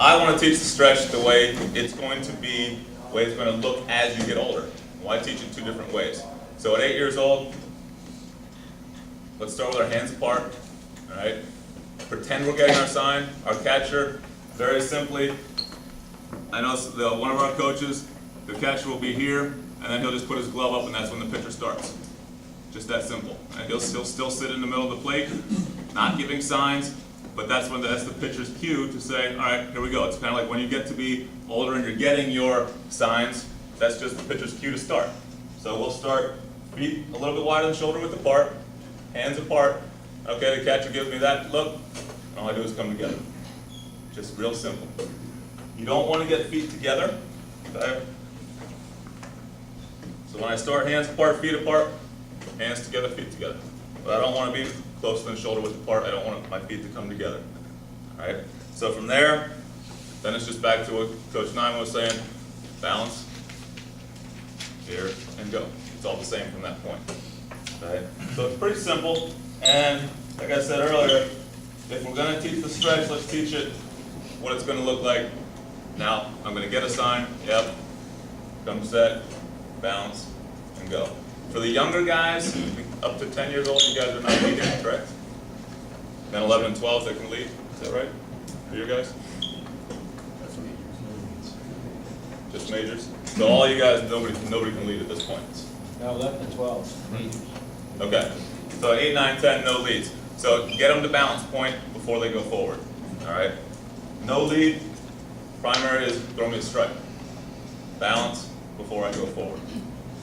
I want to teach the stretch the way it's going to be, the way it's going to look as you get older. Well, I teach it 2 different ways. So at 8 years old, let's start with our hands apart. All right. Pretend we're getting our sign. Our catcher, very simply, I know one of our coaches, the catcher will be here, and then he'll just put his glove up, and that's when the pitcher starts. Just that simple. And he'll still sit in the middle of the plate, not giving signs, but that's the pitcher's cue to say, all right, here we go. It's kind of like when you get to be older and you're getting your signs, that's just the pitcher's cue to start. So we'll start feet a little bit wider than shoulder width apart, hands apart. Okay, the catcher gives me that look, and all I do is come together. Just real simple. You don't want to get feet together. Okay? So when I start hands apart, feet apart, hands together, feet together. But I don't want to be closer than shoulder width apart. I don't want my feet to come together. All right? So from there, then it's just back to what Coach Nyman was saying. Balance, here, and go. It's all the same from that point. Okay? So it's pretty simple. And like I said earlier, if we're going to teach the stretch, let's teach it what it's going to look like. Now, I'm going to get a sign. Yep. Come set, balance, and go. For the younger guys, up to 10 years old, you guys are not leading, correct? Then 11 and 12, they can lead. Is that right? For you guys? That's majors. Just majors? So all you guys, nobody can lead at this point. No, 11 and 12. Okay. So 8, 9, 10, no leads. So get them to balance point before they go forward. All right? No lead. Primary is throw me a strike. Balance before I go forward.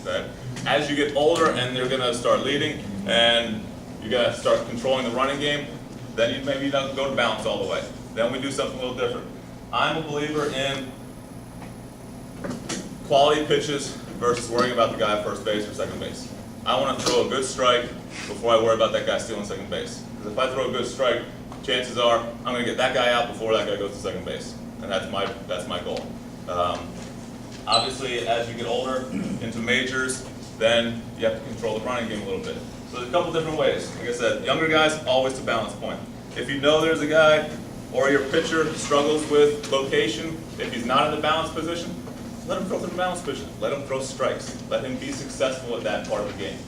Okay? As you get older and you're going to start leading and you're going to start controlling the running game, then you maybe don't go to balance all the way. Then we do something a little different. I'm a believer in quality pitches versus worrying about the guy at first base or second base. I want to throw a good strike before I worry about that guy stealing second base. Because if I throw a good strike, chances are I'm going to get that guy out before that guy goes to second base. And that's my goal. Obviously, as you get older into majors, then you have to control the running game a little bit. So there's a couple different ways. Like I said, younger guys, always to balance point. If you know there's a guy or your pitcher struggles with location, if he's not in the balance position, let him throw to the balance position. Let him throw strikes. Let him be successful at that part of the game.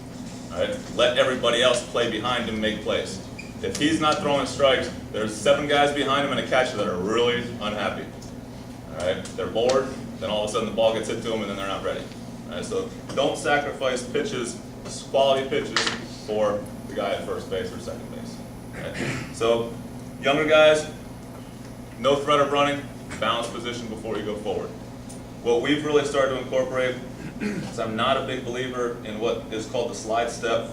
All right? Let everybody else play behind him, make plays. If he's not throwing strikes, there's 7 guys behind him and a catcher that are really unhappy. All right? They're bored, then all of a sudden the ball gets hit to them and then they're not ready. All right? So don't sacrifice pitches, quality pitches, for the guy at first base or second base. Okay? So younger guys, no threat of running, balance position before you go forward. What we've really started to incorporate is I'm not a big believer in what is called the slide step,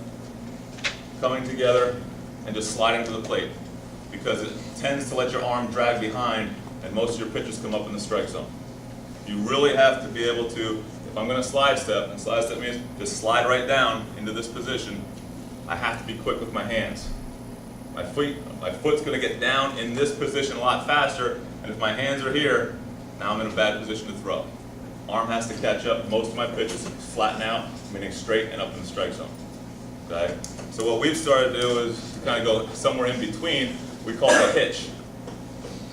coming together and just sliding to the plate, because it tends to let your arm drag behind and most of your pitches come up in the strike zone. You really have to be able to, if I'm going to slide step, and slide step means just slide right down into this position, I have to be quick with my hands. My foot's going to get down in this position a lot faster, and if my hands are here, now I'm in a bad position to throw. Arm has to catch up. Most of my pitches flatten out, meaning straight and up in the strike zone. Okay? So what we've started to do is to kind of go somewhere in between. We call it a hitch.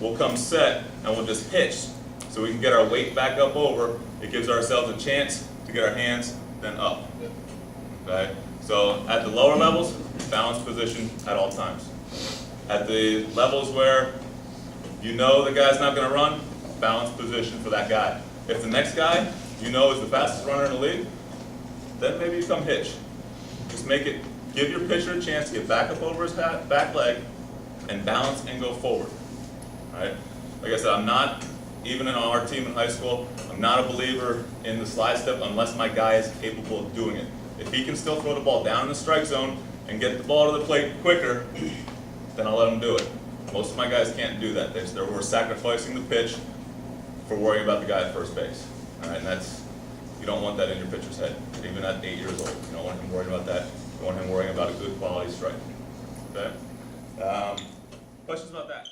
We'll come set and we'll just hitch so we can get our weight back up over. It gives ourselves a chance to get our hands then up. Okay? So at the lower levels, balanced position at all times. At the levels where you know the guy's not going to run, balanced position for that guy. If the next guy you know is the fastest runner in the league, then maybe you come hitch. Just make it, give your pitcher a chance to get back up over his back leg and balance and go forward. All right? Like I said, I'm not, even in our team in high school, I'm not a believer in the slide step unless my guy is capable of doing it. If he can still throw the ball down in the strike zone and get the ball to the plate quicker, then I'll let him do it. Most of my guys can't do that. We're sacrificing the pitch for worrying about the guy at first base. All right, and you don't want that in your pitcher's head, even at 8 years old. You don't want him worrying about that. You want him worrying about a good quality strike. Okay? Questions about that?